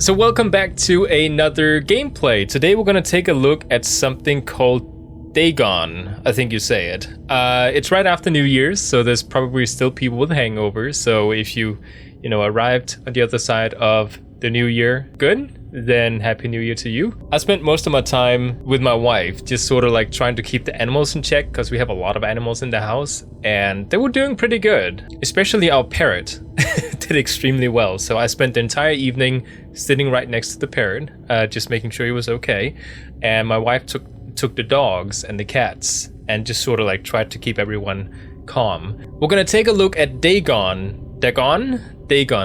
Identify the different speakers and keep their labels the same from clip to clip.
Speaker 1: So welcome back to another gameplay. Today we're gonna take a look at something called Dagon, I think you say it. It's right after New Year's, so there's probably still people with hangovers. So if you arrived on the other side of the new year, good, then Happy New Year to you. I spent most of my time with my wife, just sort of like trying to keep the animals in check, because we have a lot of animals in the house, and they were doing pretty good. Especially our parrot did extremely well. So I spent the entire evening sitting right next to the parrot, just making sure he was okay. And my wife took the dogs and the cats and just sort of like tried to keep everyone calm. We're gonna take a look at Dagon,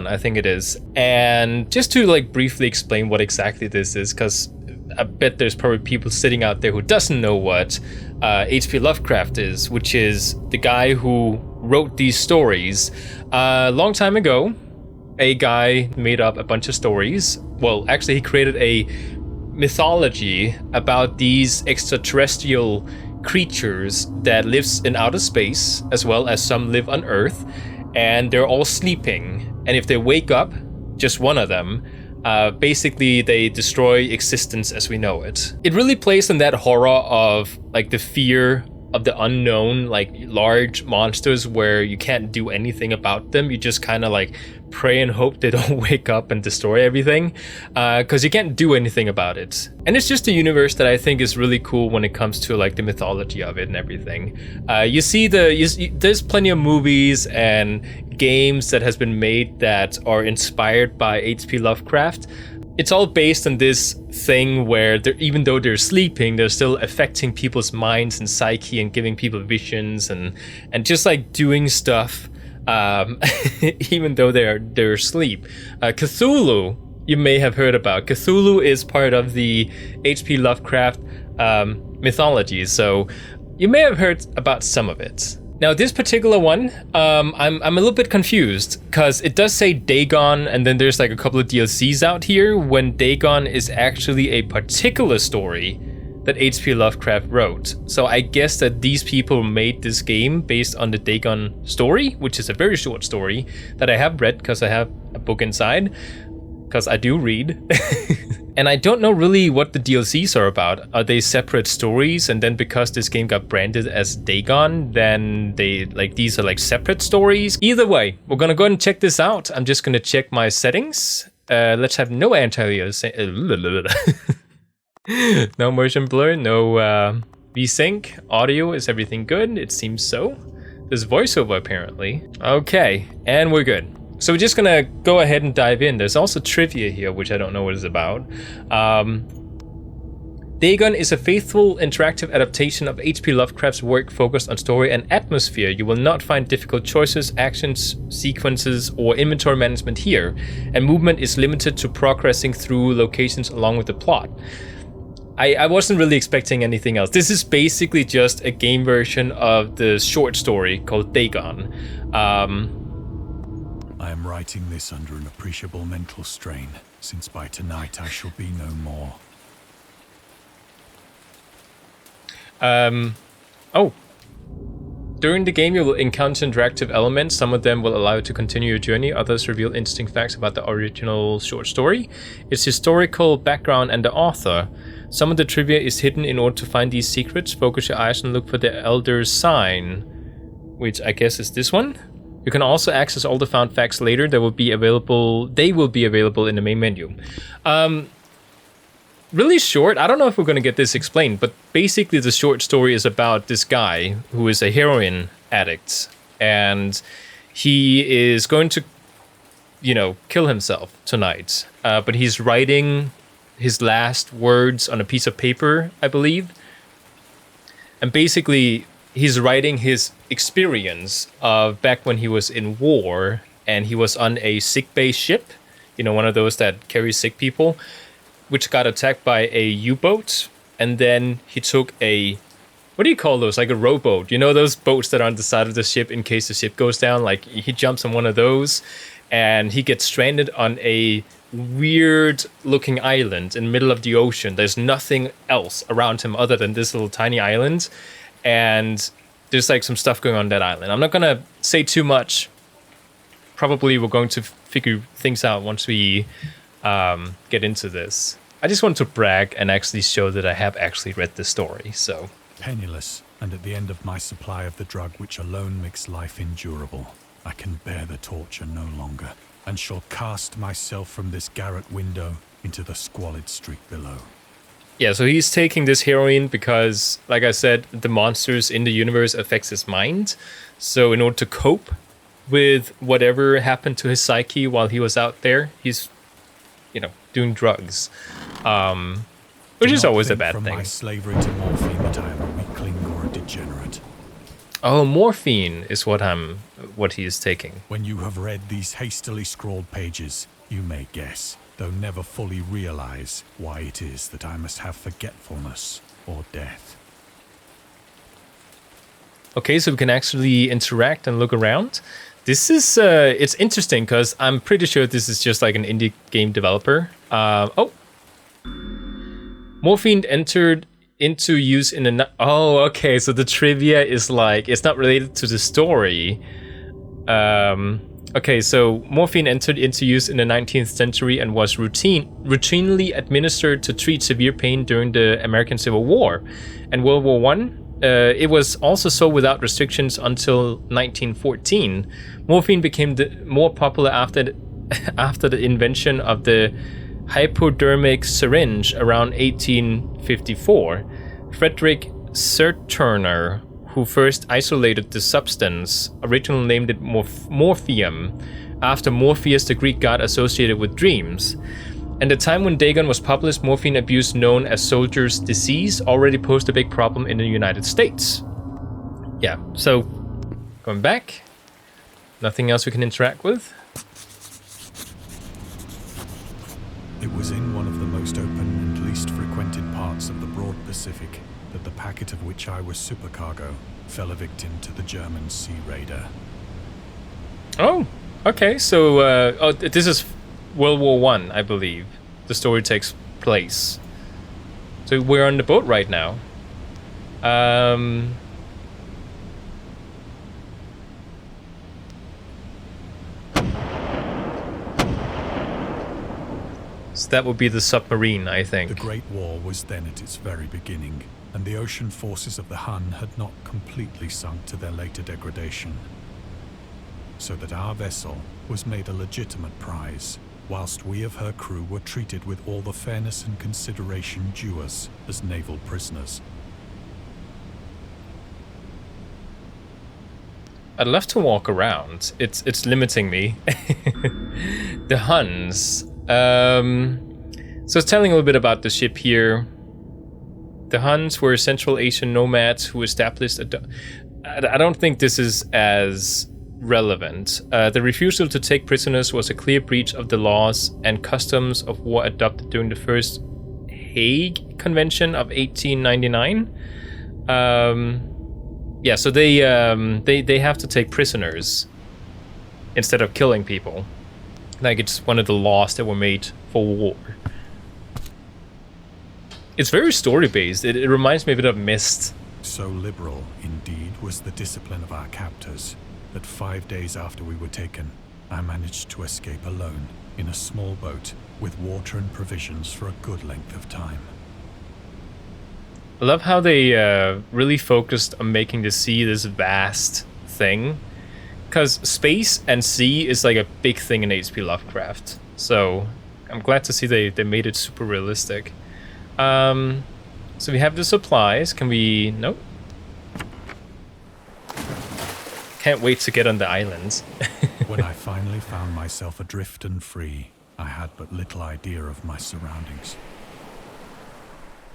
Speaker 1: I think it is. And just to like briefly explain what exactly this is, because I bet there's probably people sitting out there who doesn't know what H.P. Lovecraft is, which is the guy who wrote these stories. A long time ago, a guy made up a bunch of stories. Well, actually he created a mythology about these extraterrestrial creatures that lives in outer space, as well as some live on Earth, and they're all sleeping. And if they wake up, just one of them, basically they destroy existence as we know it. It really plays on that horror of like the fear of the unknown, like large monsters where you can't do anything about them. You just kind of like pray and hope they don't wake up and destroy everything, because you can't do anything about it. And it's just a universe that I think is really cool when it comes to like the mythology of it and everything. There's plenty of movies and games that has been made that are inspired by H.P. Lovecraft. It's all based on this thing where even though they're sleeping, they're still affecting people's minds and psyche and giving people visions and just like doing stuff even though they're asleep. Cthulhu, you may have heard about. Cthulhu is part of the H.P. Lovecraft mythology, so you may have heard about some of it. Now this particular one, I'm a little bit confused, because it does say Dagon, and then there's like a couple of DLCs out here, when Dagon is actually a particular story that H.P. Lovecraft wrote. So I guess that these people made this game based on the Dagon story, which is a very short story that I have read because I have a book inside, because I do read. And I don't know really what the DLCs are about. Are they separate stories? And then because this game got branded as Dagon, then these are like separate stories? Either way, we're gonna go ahead and check this out. I'm just gonna check my settings. Let's have no anti-aliasing. No motion blur, no VSync. Audio, is everything good? It seems so. There's voiceover apparently. Okay, and we're good. So we're just gonna go ahead and dive in. There's also trivia here, which I don't know what it's about. Dagon is a faithful interactive adaptation of H.P. Lovecraft's work focused on story and atmosphere. You will not find difficult choices, actions, sequences, or inventory management here, and movement is limited to progressing through locations along with the plot. I wasn't really expecting anything else. This is basically just a game version of the short story called Dagon.
Speaker 2: I am writing this under an appreciable mental strain, since by tonight I shall be no more.
Speaker 1: During the game, you will encounter interactive elements. Some of them will allow you to continue your journey. Others reveal interesting facts about the original short story, its historical background, and the author. Some of the trivia is hidden. In order to find these secrets, focus your eyes and look for the Elder's Sign, which I guess is this one. You can also access all the found facts later. They will be available in the main menu. Really short. I don't know if we're going to get this explained, but basically the short story is about this guy who is a heroin addict, and he is going to, kill himself tonight. But he's writing his last words on a piece of paper, I believe. And basically, he's writing his experience of back when he was in war, and he was on a sick-based ship, one of those that carries sick people, which got attacked by a U-boat, and then he took what do you call those? Like a rowboat. Those boats that are on the side of the ship in case the ship goes down? Like, he jumps on one of those, and he gets stranded on a weird-looking island in the middle of the ocean. There's nothing else around him other than this little tiny island, and there's like some stuff going on that island. I'm not gonna say too much. Probably we're going to figure things out once we get into this. I just want to brag and actually show that I have actually read the story. So
Speaker 2: Penniless, and at the end of my supply of the drug which alone makes life endurable, I can bear the torture no longer, and shall cast myself from this garret window into the squalid street below.
Speaker 1: yeah, so he's taking this heroin because, like I said, the monsters in the universe affects his mind. So in order to cope with whatever happened to his psyche while he was out there, he's, doing drugs, which is always a bad
Speaker 2: from
Speaker 1: thing.
Speaker 2: My slavery to morphine that I am a weakling or a degenerate.
Speaker 1: Oh, morphine is what he is taking.
Speaker 2: When you have read these hastily scrawled pages, you may guess, though never fully realize, why it is that I must have forgetfulness or death.
Speaker 1: Okay, so we can actually interact and look around. This is, it's interesting because I'm pretty sure this is just like an indie game developer. Morphine entered into use in a... Oh, okay, so the trivia is like, it's not related to the story. Okay, so morphine entered into use in the 19th century and was routinely administered to treat severe pain during the American Civil War. And World War One. It was also sold without restrictions until 1914. Morphine became more popular after the invention of the hypodermic syringe around 1854. Frederick Serturner, who first isolated the substance, originally named it morphium, after Morpheus, the Greek god associated with dreams. And the time when Dagon was published, morphine abuse known as soldier's disease already posed a big problem in the United States. Yeah, so going back, nothing else we can interact with.
Speaker 2: It was in one of the most open and least frequented parts of the broad Pacific that the packet of which I was supercargo fell a victim to the German sea raider.
Speaker 1: Oh, okay, so this is World War One, I believe. The story takes place. So we're on the boat right now. So that would be the submarine, I think.
Speaker 2: The Great War was then at its very beginning, and the ocean forces of the Hun had not completely sunk to their later degradation. So that our vessel was made a legitimate prize, whilst we of her crew were treated with all the fairness and consideration due us as naval prisoners.
Speaker 1: I'd love to walk around. It's limiting me. The Huns. So it's telling a little bit about the ship here. The Huns were Central Asian nomads who established I don't think this is as relevant. The refusal to take prisoners was a clear breach of the laws and customs of war adopted during the First Hague Convention of 1899. Yeah, so they have to take prisoners instead of killing people. Like, it's one of the laws that were made for war. It's very story-based. It reminds me a bit of Myst.
Speaker 2: So liberal, indeed, was the discipline of our captors, that 5 days after we were taken, I managed to escape alone in a small boat with water and provisions for a good length of time.
Speaker 1: I love how they really focused on making the sea this vast thing. Because space and sea is like a big thing in H.P. Lovecraft. So I'm glad to see they made it super realistic. So we have the supplies. Can we... Nope. Can't wait to get on the islands.
Speaker 2: When I finally found myself adrift and free, I had but little idea of my surroundings.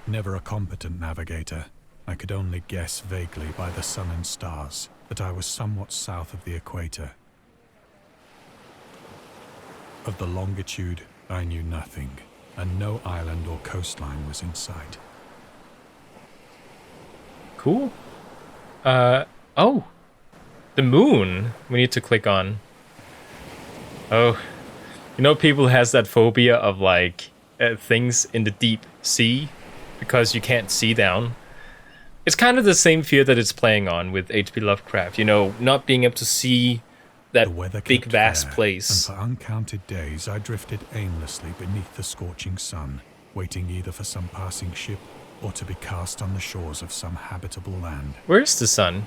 Speaker 2: Never a competent navigator, I could only guess vaguely by the sun and stars that I was somewhat south of the equator. Of the longitude, I knew nothing, and no island or coastline was in sight.
Speaker 1: Cool. Oh. The moon we need to click on. Oh. You know, people has that phobia of, like, things in the deep sea because you can't see down. It's kind of the same fear that it's playing on with H.P. Lovecraft. You know, not being able to see that
Speaker 2: The weather
Speaker 1: big
Speaker 2: kept
Speaker 1: vast
Speaker 2: fair,
Speaker 1: place.
Speaker 2: and for uncounted days I drifted aimlessly beneath the scorching sun, waiting either for some passing ship or to be cast on the shores of some habitable land.
Speaker 1: Where's the sun?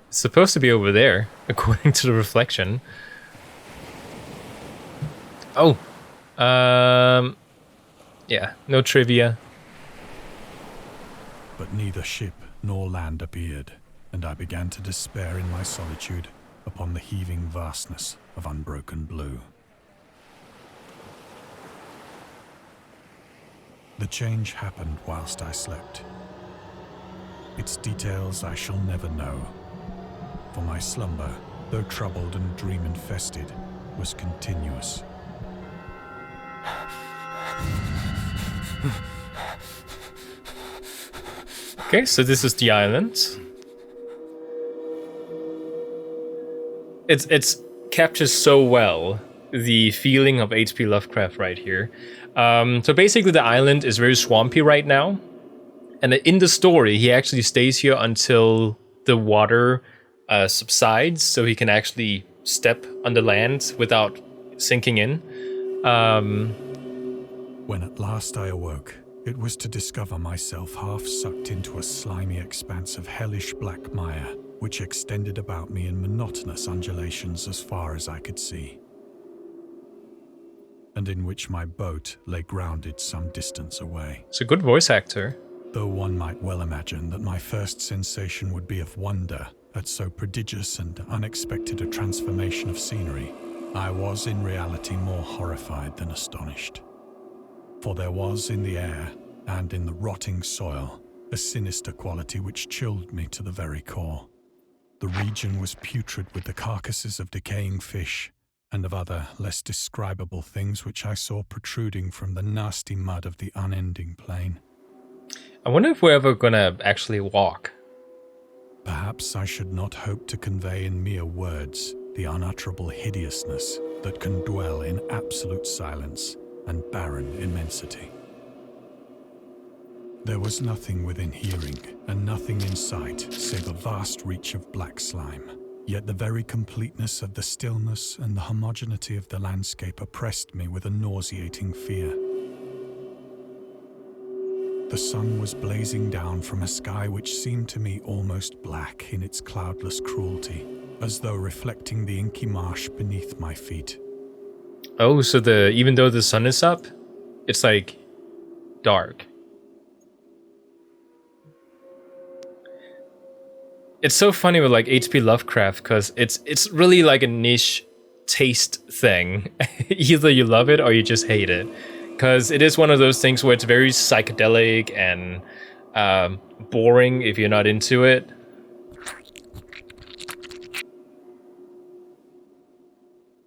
Speaker 1: It's supposed to be over there, according to the reflection. Oh, yeah, no trivia.
Speaker 2: But neither ship nor land appeared, and I began to despair in my solitude upon the heaving vastness of unbroken blue. The change happened whilst I slept. Its details I shall never know, for my slumber, though troubled and dream-infested, was continuous.
Speaker 1: Okay, so this is the island. It's captures so well the feeling of H.P. Lovecraft right here. So basically the island is very swampy right now. And in the story, he actually stays here until the water subsides, so he can actually step on the land without sinking in.
Speaker 2: When at last I awoke, it was to discover myself half sucked into a slimy expanse of hellish black mire, which extended about me in monotonous undulations as far as I could see, and in which my boat lay grounded some distance away.
Speaker 1: It's a good voice actor.
Speaker 2: Though one might well imagine that my first sensation would be of wonder at so prodigious and unexpected a transformation of scenery, I was in reality more horrified than astonished. For there was in the air and in the rotting soil a sinister quality which chilled me to the very core. The region was putrid with the carcasses of decaying fish and of other less describable things which I saw protruding from the nasty mud of the unending plain.
Speaker 1: I wonder if we're ever gonna actually walk.
Speaker 2: Perhaps I should not hope to convey in mere words the unutterable hideousness that can dwell in absolute silence and barren immensity. There was nothing within hearing and nothing in sight save a vast reach of black slime. Yet the very completeness of the stillness and the homogeneity of the landscape oppressed me with a nauseating fear. The sun was blazing down from a sky which seemed to me almost black in its cloudless cruelty, as though reflecting the inky marsh beneath my feet.
Speaker 1: Oh, so even though the sun is up, it's like dark. It's so funny with like H.P. Lovecraft because it's really like a niche taste thing. Either you love it or you just hate it. Because it is one of those things where it's very psychedelic and boring if you're not into it.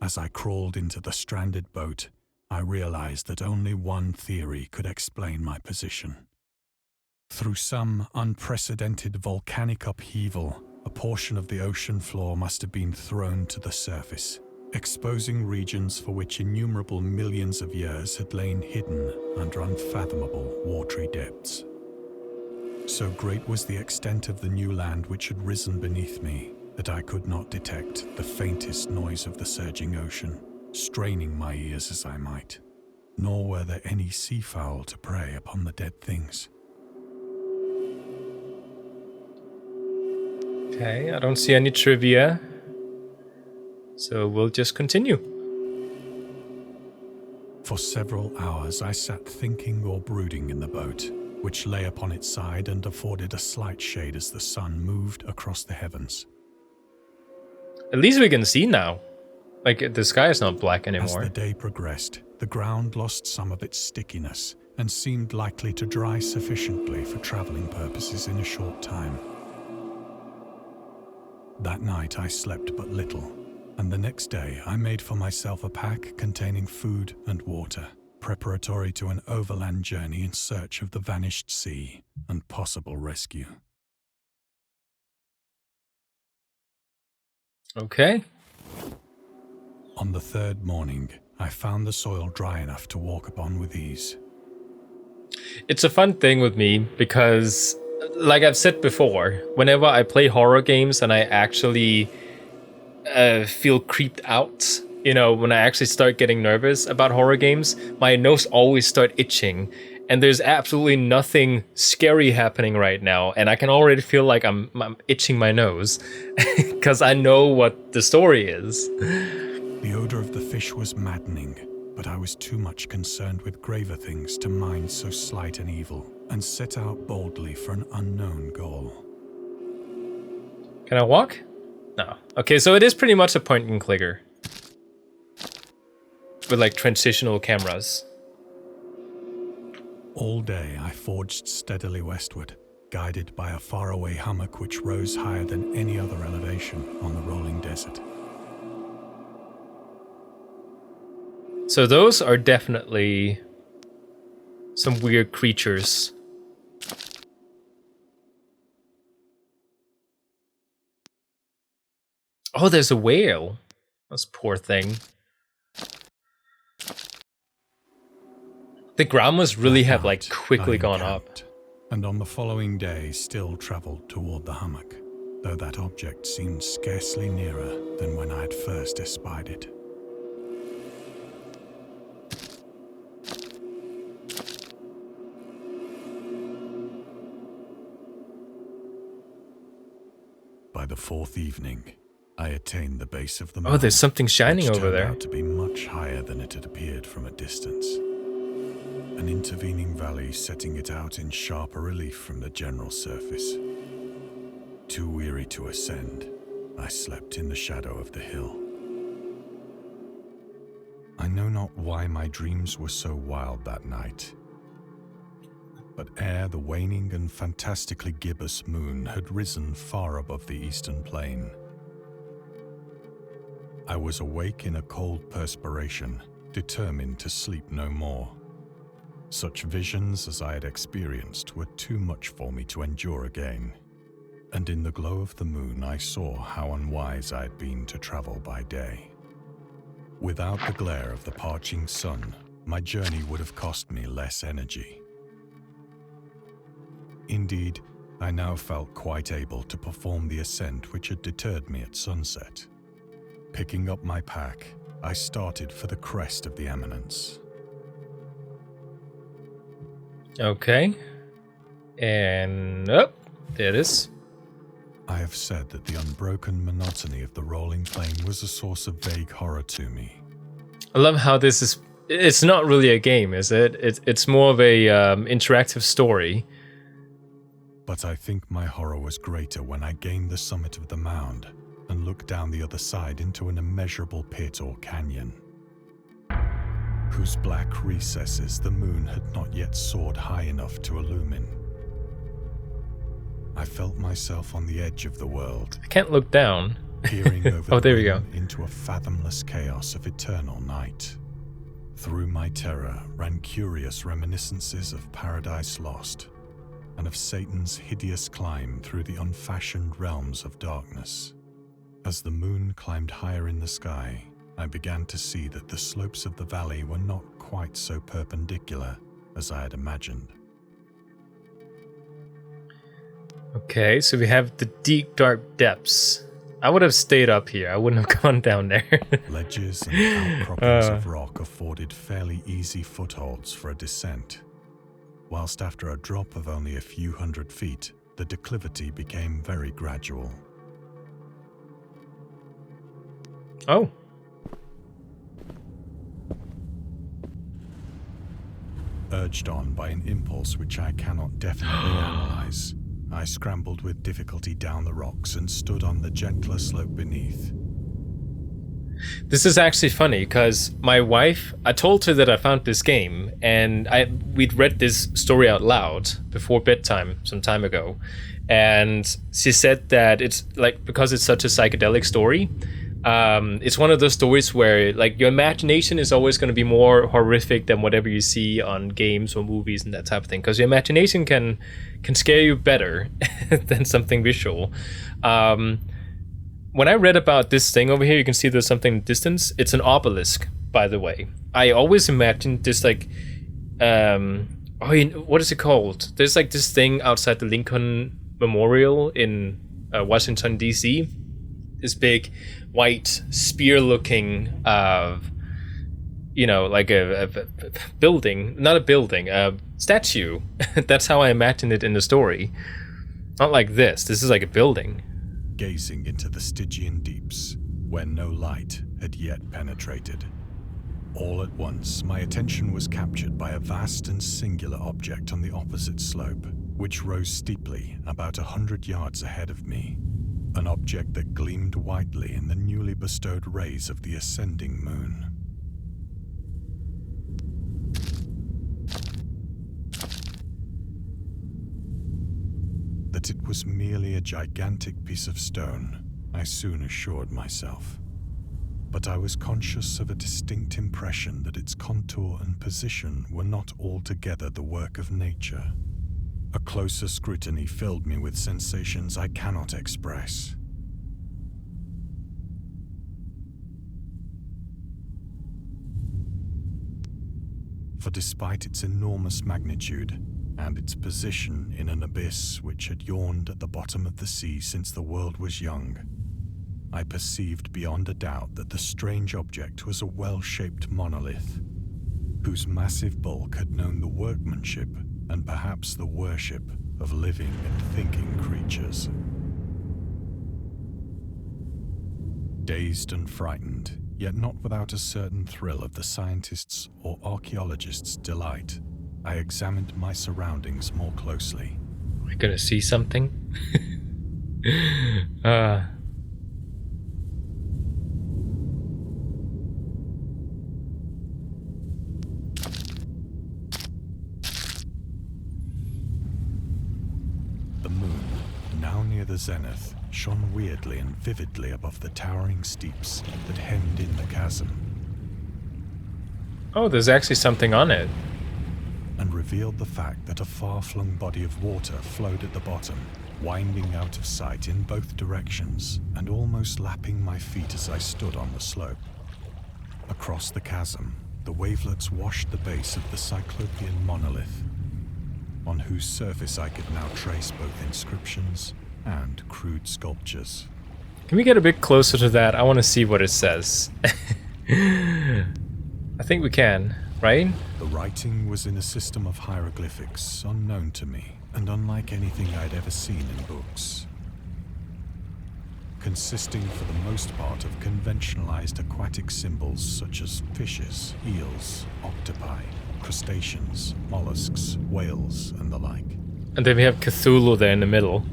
Speaker 2: As I crawled into the stranded boat, I realized that only one theory could explain my position. Through some unprecedented volcanic upheaval, a portion of the ocean floor must have been thrown to the surface, exposing regions for which innumerable millions of years had lain hidden under unfathomable watery depths. So great was the extent of the new land which had risen beneath me that I could not detect the faintest noise of the surging ocean, straining my ears as I might, nor were there any seafowl to prey upon the dead things.
Speaker 1: Okay, I don't see any trivia. So we'll just continue.
Speaker 2: For several hours I sat thinking or brooding in the boat, which lay upon its side and afforded a slight shade as the sun moved across the heavens.
Speaker 1: At least we can see now. Like, the sky is not black anymore.
Speaker 2: As the day progressed, the ground lost some of its stickiness and seemed likely to dry sufficiently for traveling purposes in a short time. That night I slept but little, and the next day I made for myself a pack containing food and water, preparatory to an overland journey in search of the vanished sea and possible rescue.
Speaker 1: Okay.
Speaker 2: On the third morning, I found the soil dry enough to walk upon with ease.
Speaker 1: It's a fun thing with me because, like I've said before, whenever I play horror games and I actually feel creeped out. You know, when I actually start getting nervous about horror games, my nose always start itching. And there's absolutely nothing scary happening right now. And I can already feel like I'm itching my nose because I know what the story is.
Speaker 2: The odor of the fish was maddening, but I was too much concerned with graver things to mind so slight an evil, and set out boldly for an unknown goal.
Speaker 1: Can I walk? No. Okay, so it is pretty much a point and clicker. With like transitional cameras.
Speaker 2: All day I forged steadily westward, guided by a faraway hummock which rose higher than any other elevation on the rolling desert.
Speaker 1: So those are definitely some weird creatures. Oh, there's a whale. This poor thing. The ground must really have like quickly gone up.
Speaker 2: And on the following day still travelled toward the hummock, though that object seemed scarcely nearer than when I had first espied it. By the fourth evening, I attained the base of the mountain.
Speaker 1: Oh, there's something shining over there.
Speaker 2: Turned out to be much higher than it had appeared from a distance. An intervening valley setting it out in sharper relief from the general surface. Too weary to ascend, I slept in the shadow of the hill. I know not why my dreams were so wild that night. But ere the waning and fantastically gibbous moon had risen far above the eastern plain, I was awake in a cold perspiration, determined to sleep no more. Such visions as I had experienced were too much for me to endure again, and in the glow of the moon I saw how unwise I had been to travel by day. Without the glare of the parching sun, my journey would have cost me less energy. Indeed, I now felt quite able to perform the ascent which had deterred me at sunset. Picking up my pack, I started for the crest of the eminence.
Speaker 1: Okay. And oh, there it is.
Speaker 2: I have said that the unbroken monotony of the rolling plain was a source of vague horror to me.
Speaker 1: I love how this is. It's not really a game, is it? It's more of a interactive story.
Speaker 2: But I think my horror was greater when I gained the summit of the mound and looked down the other side into an immeasurable pit or canyon, whose black recesses the moon had not yet soared high enough to illumine. I felt myself on the edge of the world.
Speaker 1: I can't look down.
Speaker 2: Peering over
Speaker 1: oh, there we go.
Speaker 2: Into a fathomless chaos of eternal night. Through my terror ran curious reminiscences of Paradise Lost, and of Satan's hideous climb through the unfashioned realms of darkness. As the moon climbed higher in the sky, I began to see that the slopes of the valley were not quite so perpendicular as I had imagined.
Speaker 1: Okay, so we have the deep, dark depths. I would have stayed up here. I wouldn't have gone down there.
Speaker 2: Ledges and outcroppings of rock afforded fairly easy footholds for a descent, whilst after a drop of only a few hundred feet, the declivity became very gradual.
Speaker 1: Oh.
Speaker 2: Urged on by an impulse which I cannot definitely analyze, I scrambled with difficulty down the rocks and stood on the gentler slope beneath.
Speaker 1: This is actually funny because my wife, I told her that I found this game and we'd read this story out loud before bedtime some time ago. And she said that it's like, because it's such a psychedelic story, it's one of those stories where like your imagination is always going to be more horrific than whatever you see on games or movies and that type of thing, because your imagination can scare you better than something visual. When I read about this thing over here, you can see there's something in the distance. It's an obelisk, by the way. I always imagined this like what is it called? There's like this thing outside the Lincoln Memorial in Washington, D.C. this big white spear-looking, like a building, not a building, a statue. That's how I imagined it in the story. Not like this. This is like a building.
Speaker 2: Gazing into the Stygian deeps, where no light had yet penetrated. All at once, my attention was captured by a vast and singular object on the opposite slope, which rose steeply about 100 yards ahead of me. An object that gleamed whitely in the newly bestowed rays of the ascending moon. That it was merely a gigantic piece of stone, I soon assured myself. But I was conscious of a distinct impression that its contour and position were not altogether the work of nature. A closer scrutiny filled me with sensations I cannot express. For despite its enormous magnitude, and its position in an abyss which had yawned at the bottom of the sea since the world was young, I perceived beyond a doubt that the strange object was a well-shaped monolith, whose massive bulk had known the workmanship and perhaps the worship of living and thinking creatures. Dazed and frightened, yet not without a certain thrill of the scientist's or archaeologist's delight, I examined my surroundings more closely.
Speaker 1: We're gonna see something?
Speaker 2: The moon, now near the zenith, shone weirdly and vividly above the towering steeps that hemmed in the chasm.
Speaker 1: Oh, there's actually something on it.
Speaker 2: And revealed the fact that a far-flung body of water flowed at the bottom, winding out of sight in both directions and almost lapping my feet as I stood on the slope. Across the chasm, the wavelets washed the base of the cyclopean monolith, on whose surface I could now trace both inscriptions and crude sculptures.
Speaker 1: Can we get a bit closer to that? I want to see what it says. I think we can, right?
Speaker 2: The writing was in a system of hieroglyphics unknown to me, and unlike anything I'd ever seen in books. Consisting for the most part of conventionalized aquatic symbols such as fishes, eels, octopi, crustaceans, mollusks, whales, and the like.
Speaker 1: And then we have Cthulhu there in the middle.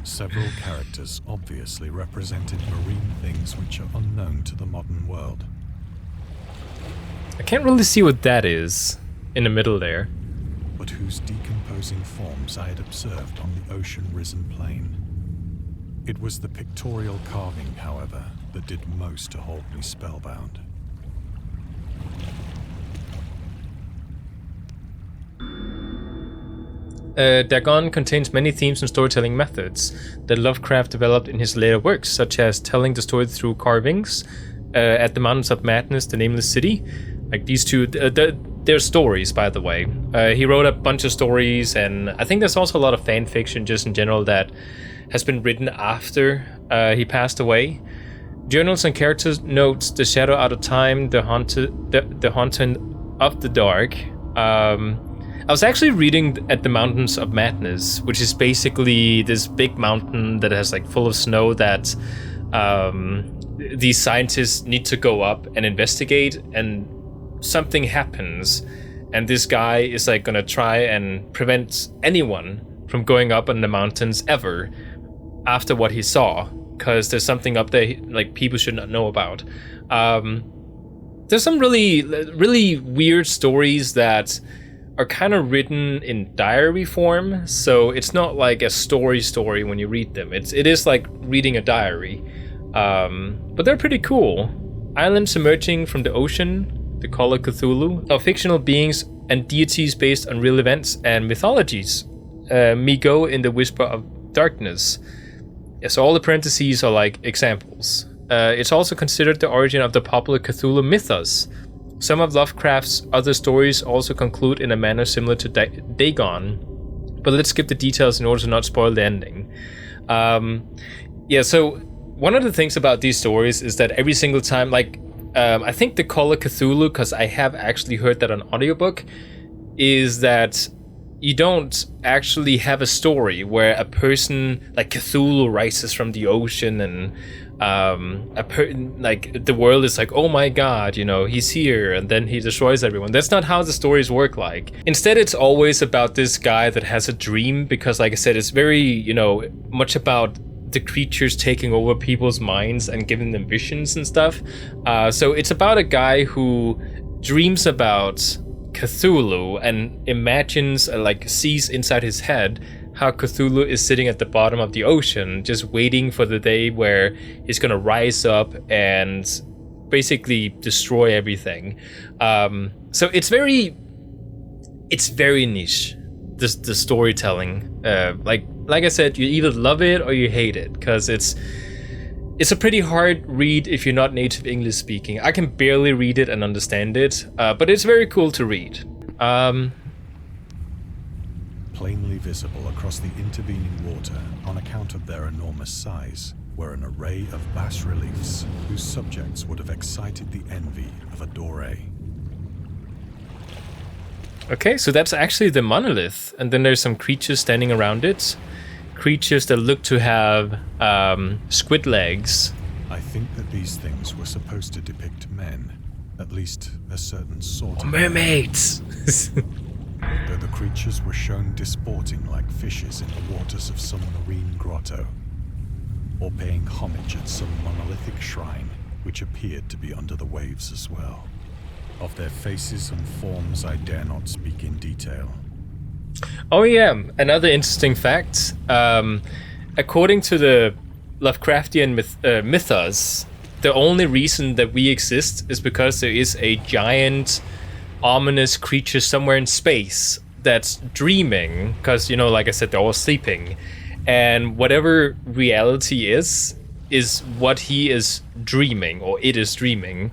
Speaker 2: Several characters obviously represented marine things which are unknown to the modern world.
Speaker 1: I can't really see what that is in the middle there.
Speaker 2: But whose decomposing forms I had observed on the ocean-risen plain. It was the pictorial carving, however, that did most to hold me spellbound.
Speaker 1: Dagon contains many themes and storytelling methods that Lovecraft developed in his later works, such as telling the story through carvings, At the Mountains of Madness, The Nameless City. Like these two, they're stories, by the way. He wrote a bunch of stories, and I think there's also a lot of fan fiction just in general that has been written after he passed away. Journals and character notes, The Shadow Out of Time, The Haunting of the Dark. I was actually reading At the Mountains of Madness, which is basically this big mountain that has like full of snow that these scientists need to go up and investigate, and something happens, and this guy is like gonna try and prevent anyone from going up on the mountains ever after what he saw, because there's something up there like people should not know about. There's some really weird stories that are kind of written in diary form, so it's not like a story when you read them. It is like reading a diary, but they're pretty cool. Islands emerging from the ocean, the Call of Cthulhu, are fictional beings and deities based on real events and mythologies. Migo in the Whisper of Darkness. So all the parentheses are like examples. It's also considered the origin of the popular Cthulhu mythos. Some of Lovecraft's other stories also conclude in a manner similar to Dagon, but let's skip the details in order to not spoil the ending. So one of the things about these stories is that every single time, like, I think the Call of Cthulhu, because I have actually heard that on audiobook, is that you don't actually have a story where a person like Cthulhu rises from the ocean and like the world is like, oh my god, you know, he's here, and then he destroys everyone. That's not how the stories work. Like, instead, it's always about this guy that has a dream, because like I said, it's very, you know, much about the creatures taking over people's minds and giving them visions and stuff. So it's about a guy who dreams about Cthulhu and imagines, like, sees inside his head how Cthulhu is sitting at the bottom of the ocean, just waiting for the day where he's gonna rise up and basically destroy everything. So it's very niche, the storytelling. Like I said, you either love it or you hate it, because it's a pretty hard read if you're not native English speaking. I can barely read it and understand it, but it's very cool to read.
Speaker 2: Plainly visible across the intervening water, on account of their enormous size, were an array of bas-reliefs whose subjects would have excited the envy of a doré.
Speaker 1: Okay, so that's actually the monolith, and then there's some creatures standing around it. Creatures that look to have squid legs.
Speaker 2: I think that these things were supposed to depict men, at least a certain sort of
Speaker 1: mermaids.
Speaker 2: Though the creatures were shown disporting like fishes in the waters of some marine grotto, or paying homage at some monolithic shrine which appeared to be under the waves as well. Of their faces and forms I dare not speak in detail.
Speaker 1: Oh yeah, another interesting fact. According to the Lovecraftian mythos, the only reason that we exist is because there is a giant, ominous creature somewhere in space that's dreaming, because, you know, like I said, they're all sleeping, and whatever reality is what he is dreaming, or it is dreaming.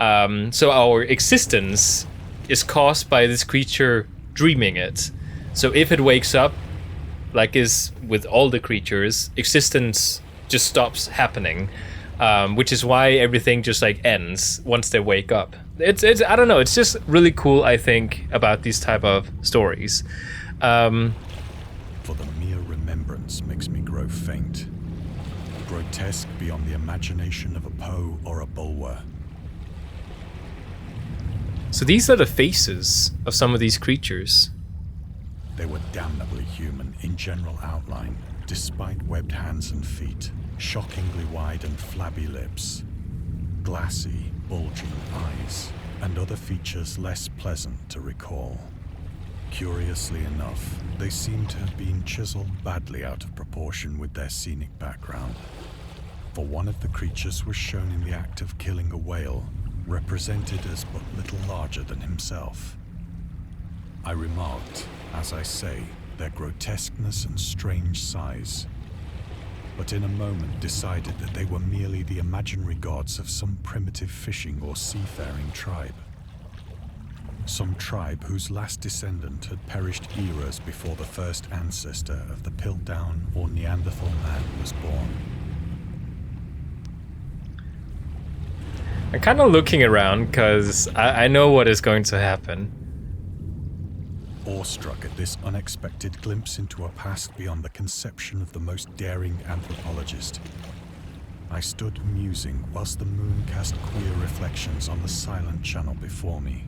Speaker 1: So our existence is caused by this creature dreaming it. So if it wakes up, like is with all the creatures, existence just stops happening, which is why everything just like ends once they wake up. It's I don't know, it's just really cool, I think, about these type of stories.
Speaker 2: For the mere remembrance makes me grow faint, grotesque beyond the imagination of a Poe or a Bulwer.
Speaker 1: So these are the faces of some of these creatures.
Speaker 2: They were damnably human in general outline, despite webbed hands and feet, shockingly wide and flabby lips, glassy, bulging eyes, and other features less pleasant to recall. Curiously enough, they seem to have been chiseled badly out of proportion with their scenic background. For one of the creatures was shown in the act of killing a whale, represented as but little larger than himself. I remarked, as I say, their grotesqueness and strange size, but in a moment decided that they were merely the imaginary gods of some primitive fishing or seafaring tribe. Some tribe whose last descendant had perished eras before the first ancestor of the Piltdown or Neanderthal man was born.
Speaker 1: I'm kind of looking around because I know what is going to happen.
Speaker 2: Awestruck at this unexpected glimpse into a past beyond the conception of the most daring anthropologist, I stood musing whilst the moon cast queer reflections on the silent channel before me.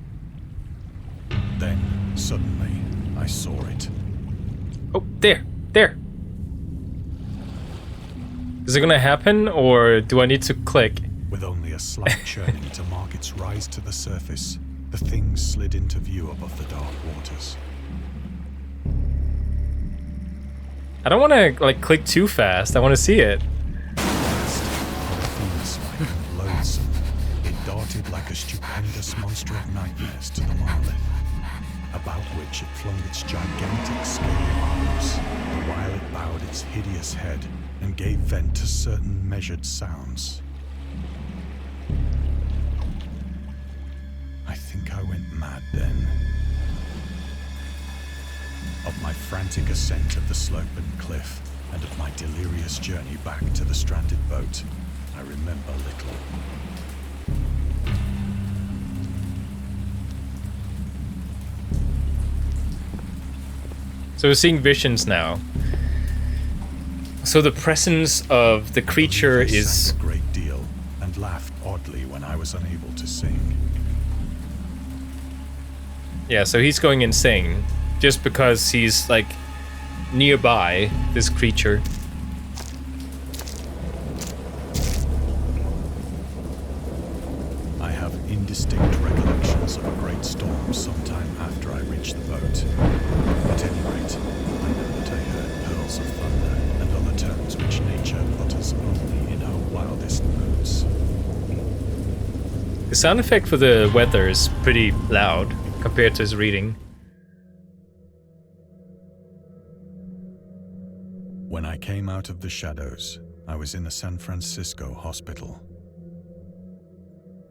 Speaker 2: Then, suddenly, I saw it.
Speaker 1: Oh, there. Is it gonna happen, or do I need to click?
Speaker 2: With only a slight churning to mark its rise to the surface, the thing slid into view above the dark waters.
Speaker 1: I don't want to like click too fast. I want to see it.
Speaker 2: Fiend-like and loathsome, it darted like a stupendous monster of nightmares to the monolith, about which it flung its gigantic scaly arms, the while it bowed its hideous head and gave vent to certain measured sounds. I think I went mad then. Of my frantic ascent of the sloping cliff, and of my delirious journey back to the stranded boat, I remember little.
Speaker 1: So we're seeing visions now. So the presence of the creature
Speaker 2: I
Speaker 1: is...
Speaker 2: sang a great deal and laughed oddly when I was unable to sing.
Speaker 1: Yeah, so he's going insane just because he's like nearby this creature.
Speaker 2: I have indistinct recollections of a great storm sometime after I reached the boat. At any rate, I know that I heard pearls of thunder and other terms which nature utters only in her wildest moods.
Speaker 1: The sound effect for the weather is pretty loud compared to his reading.
Speaker 2: When I came out of the shadows, I was in a San Francisco hospital.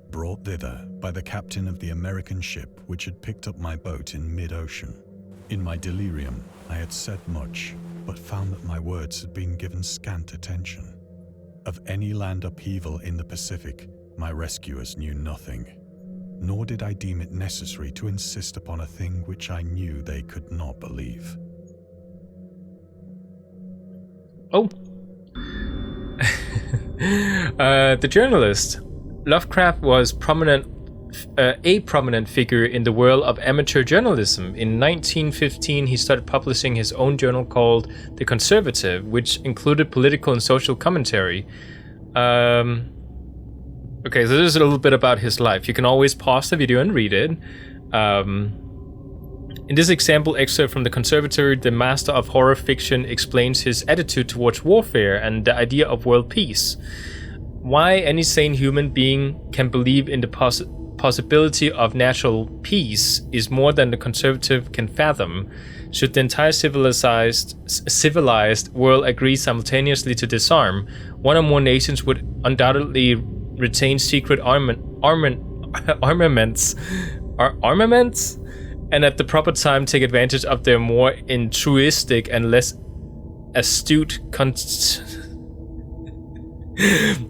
Speaker 2: Brought thither by the captain of the American ship which had picked up my boat in mid-ocean. In my delirium, I had said much, but found that my words had been given scant attention. Of any land upheaval in the Pacific, my rescuers knew nothing, nor did I deem it necessary to insist upon a thing which I knew they could not believe.
Speaker 1: Oh. The journalist. Lovecraft was a prominent figure in the world of amateur journalism. In 1915, he started publishing his own journal called The Conservative, which included political and social commentary. Okay, so this is a little bit about his life. You can always pause the video and read it. In this example excerpt from The Conservator, the master of horror fiction explains his attitude towards warfare and the idea of world peace. Why any sane human being can believe in the possibility of natural peace is more than the Conservative can fathom. Should the entire civilized world agree simultaneously to disarm, one or more nations would undoubtedly retain secret armaments, and at the proper time take advantage of their more intruistic and less astute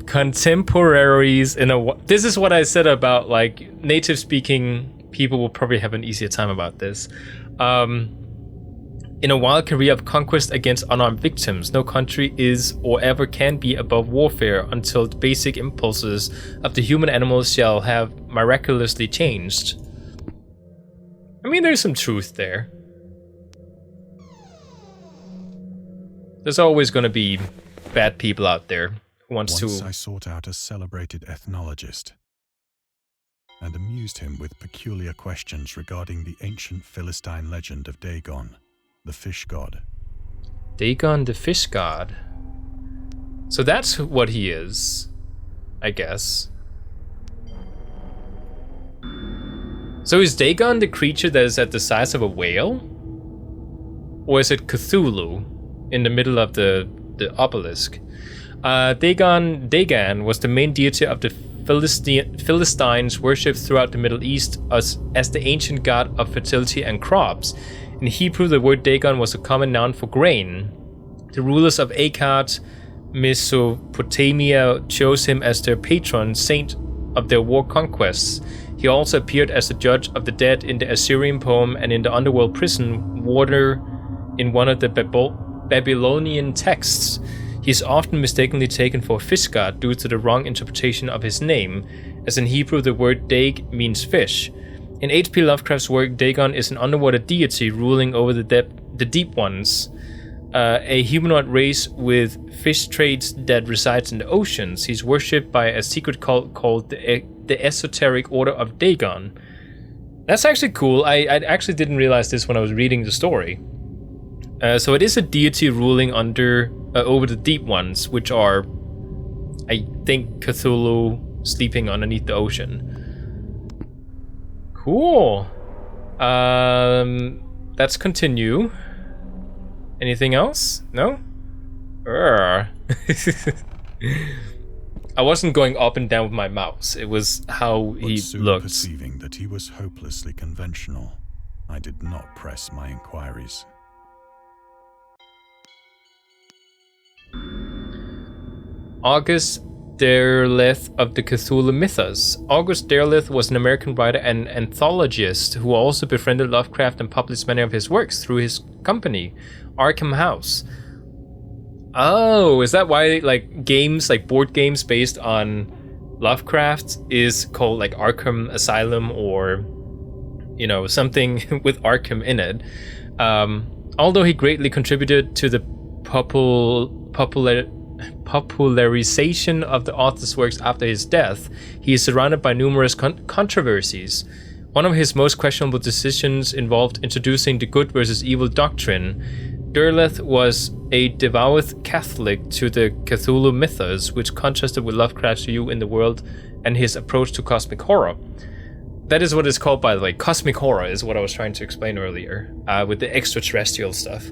Speaker 1: contemporaries. This is what I said about like native speaking people will probably have an easier time about this. In a wild career of conquest against unarmed victims, no country is or ever can be above warfare until the basic impulses of the human animals shall have miraculously changed. I mean, there's some truth there. There's always going to be bad people out there who wants
Speaker 2: Once
Speaker 1: to...
Speaker 2: I sought out a celebrated ethnologist and amused him with peculiar questions regarding the ancient Philistine legend of Dagon, the fish god.
Speaker 1: Dagon, the fish god. So that's what he is, I guess. So is Dagon the creature that is at the size of a whale? Or is it Cthulhu in the middle of the obelisk? Dagon was the main deity of the Philistines worshipped throughout the Middle East as the ancient god of fertility and crops. In Hebrew, the word Dagon was a common noun for grain. The rulers of Akkad, Mesopotamia, chose him as their patron saint of their war conquests. He also appeared as the judge of the dead in the Assyrian poem and in the underworld prison warder in one of the Babylonian texts. He is often mistakenly taken for a fish god due to the wrong interpretation of his name, as in Hebrew the word Dag means fish. In H.P. Lovecraft's work, Dagon is an underwater deity ruling over the deep ones, a humanoid race with fish traits that resides in the oceans. He's worshipped by a secret cult called the Esoteric Order of Dagon. That's actually cool. I actually didn't realize this when I was reading the story. So it is a deity ruling over the deep ones, which are, I think, Cthulhu sleeping underneath the ocean. Cool. Let's continue. Anything else? No? I wasn't going up and down with my mouse. It was how he looked.
Speaker 2: Perceiving that he was hopelessly conventional, I did not press my inquiries.
Speaker 1: August Derleth of the Cthulhu Mythos. August Derleth was an American writer and anthologist who also befriended Lovecraft and published many of his works through his company, Arkham House. Oh, is that why like games, like board games based on Lovecraft is called like Arkham Asylum, or you know, something with Arkham in it? Although he greatly contributed to the popularization of the author's works after his death, he is surrounded by numerous controversies. One of his most questionable decisions involved introducing the good versus evil doctrine. Derleth was a devout Catholic to the Cthulhu mythos, which contrasted with Lovecraft's view in the world and his approach to cosmic horror. That is what it's called, by the way. Cosmic horror is what I was trying to explain earlier, with the extraterrestrial stuff.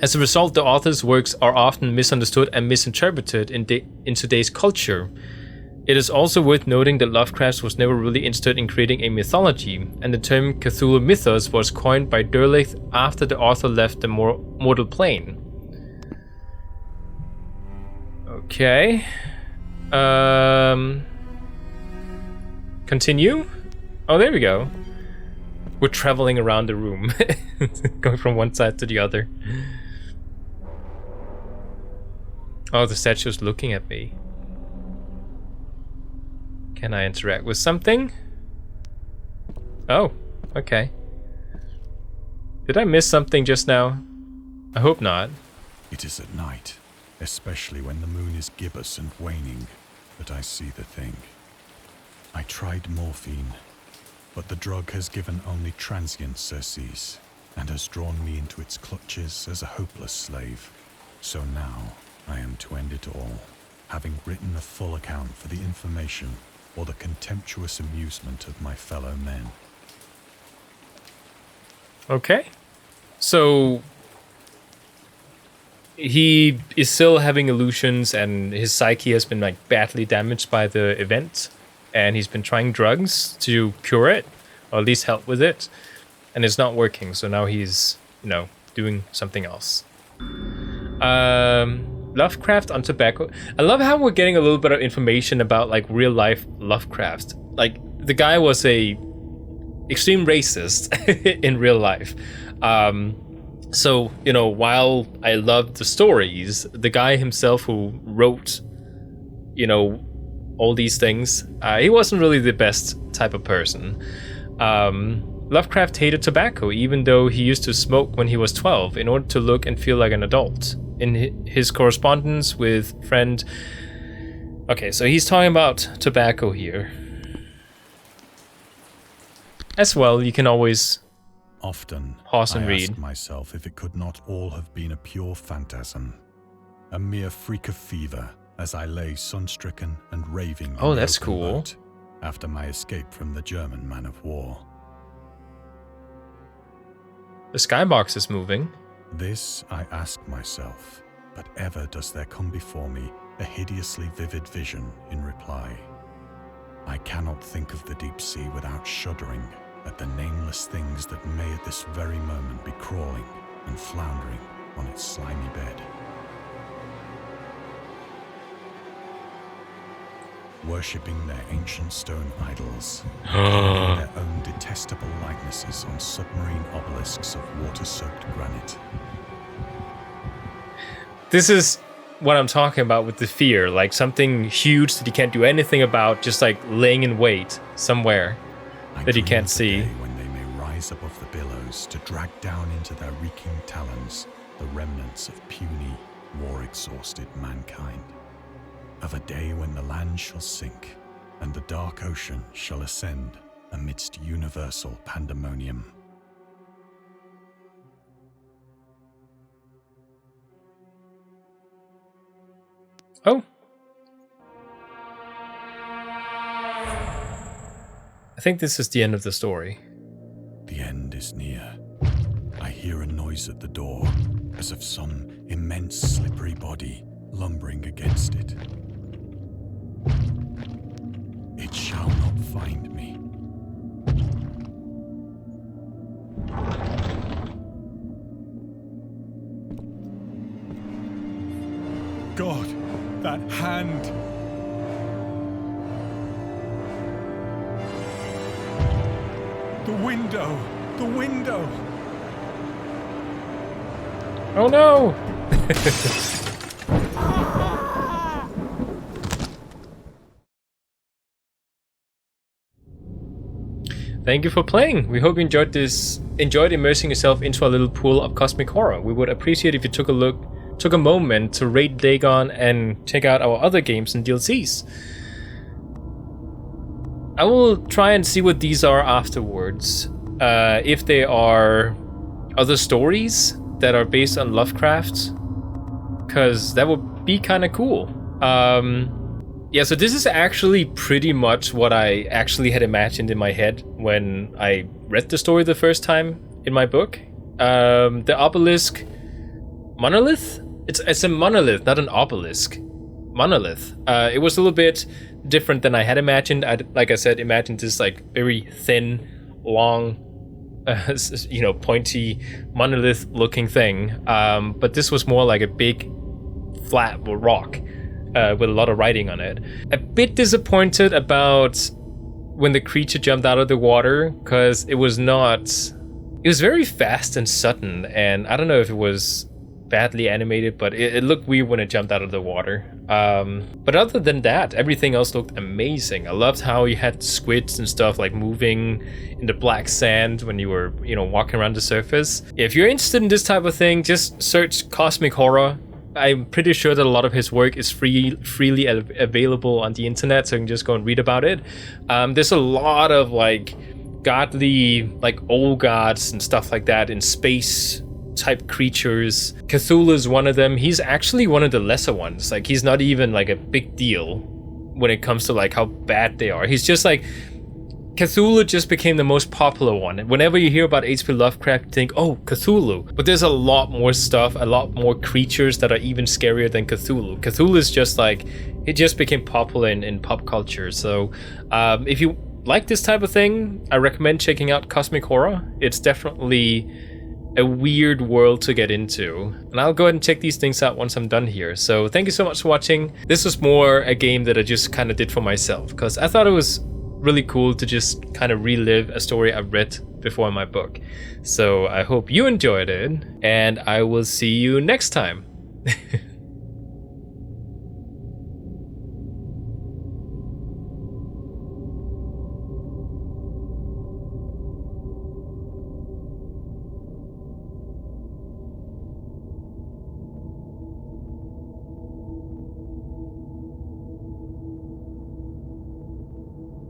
Speaker 1: As a result, the author's works are often misunderstood and misinterpreted in today's culture. It is also worth noting that Lovecraft was never really interested in creating a mythology, and the term Cthulhu mythos was coined by Derleth after the author left the mortal plane. Okay. Continue? Oh, there we go. We're traveling around the room, going from one side to the other. Oh, the statue's looking at me. Can I interact with something? Oh, okay. Did I miss something just now? I hope not.
Speaker 2: It is at night, especially when the moon is gibbous and waning, that I see the thing. I tried morphine, but the drug has given only transient surcease, and has drawn me into its clutches as a hopeless slave. So now, I am to end it all, having written a full account for the information or the contemptuous amusement of my fellow men.
Speaker 1: Okay. So he is still having illusions, and his psyche has been like badly damaged by the event, and he's been trying drugs to cure it, or at least help with it, and it's not working. So now he's, you know, doing something else. Lovecraft on tobacco. I love how we're getting a little bit of information about like real life Lovecraft. Like the guy was a extreme racist in real life. So, you know, while I love the stories, the guy himself who wrote, you know, all these things, he wasn't really the best type of person. Lovecraft hated tobacco, even though he used to smoke when he was 12 in order to look and feel like an adult. In his correspondence with friend... Okay, so he's talking about tobacco here. As well, you can always
Speaker 2: often
Speaker 1: pause and
Speaker 2: I
Speaker 1: read.
Speaker 2: ask myself if it could not all have been a pure phantasm, a mere freak of fever, as I lay sun-stricken and raving.
Speaker 1: Oh,
Speaker 2: in the
Speaker 1: that's
Speaker 2: open
Speaker 1: cool.
Speaker 2: boat after my escape from the German man of war.
Speaker 1: The skybox is moving.
Speaker 2: This I ask myself, but ever does there come before me a hideously vivid vision in reply. I cannot think of the deep sea without shuddering at the nameless things that may at this very moment be crawling and floundering on its slimy bed. Worshipping their ancient stone idols, their own detestable likenesses on submarine obelisks of water-soaked granite.
Speaker 1: This is what I'm talking about with the fear, like something huge that you can't do anything about, just like laying in wait somewhere that you can't see.
Speaker 2: When they may rise above the billows to drag down into their reeking talons the remnants of puny, war-exhausted mankind. Of a day when the land shall sink and the dark ocean shall ascend amidst universal pandemonium.
Speaker 1: Oh. I think this is the end of the story.
Speaker 2: The end is near. I hear a noise at the door, as of some immense slippery body lumbering against it. It shall not find me. God, that hand! The window! The window!
Speaker 1: Oh no! Thank you for playing. We hope you enjoyed immersing yourself into a little pool of cosmic horror. We would appreciate if you took a moment to rate Dagon and check out our other games and DLCs. I will try and see what these are afterwards. If they are other stories that are based on Lovecraft, because that would be kind of cool. Yeah, so this is actually pretty much what I actually had imagined in my head when I read the story the first time in my book. The obelisk monolith? It's a monolith, not an obelisk. Monolith. It was a little bit different than I had imagined. Like I said, imagined this like very thin, long, pointy monolith-looking thing. But this was more like a big, flat rock. With a lot of writing on it. A bit disappointed about when the creature jumped out of the water, because it was very fast and sudden, and I don't know if it was badly animated, but it looked weird when it jumped out of the water. But other than that, everything else looked amazing. I loved how you had squids and stuff like moving in the black sand when you were, walking around the surface. If you're interested in this type of thing, just search Cosmic Horror. I'm pretty sure that a lot of his work is freely available on the internet, so you can just go and read about it. There's a lot of like godly, like old gods and stuff like that in space type creatures. Cthulhu is one of them. He's actually one of the lesser ones. Like he's not even like a big deal when it comes to like how bad they are. He's just like, Cthulhu just became the most popular one. Whenever you hear about H.P. Lovecraft, you think, oh, Cthulhu. But there's a lot more stuff, a lot more creatures that are even scarier than Cthulhu. Cthulhu is just like, it just became popular in pop culture. So if you like this type of thing, I recommend checking out Cosmic Horror. It's definitely a weird world to get into. And I'll go ahead and check these things out once I'm done here. So thank you so much for watching. This was more a game that I just kind of did for myself, because I thought it was really cool to just kind of relive a story I've read before in my book. So I hope you enjoyed it, and I will see you next time.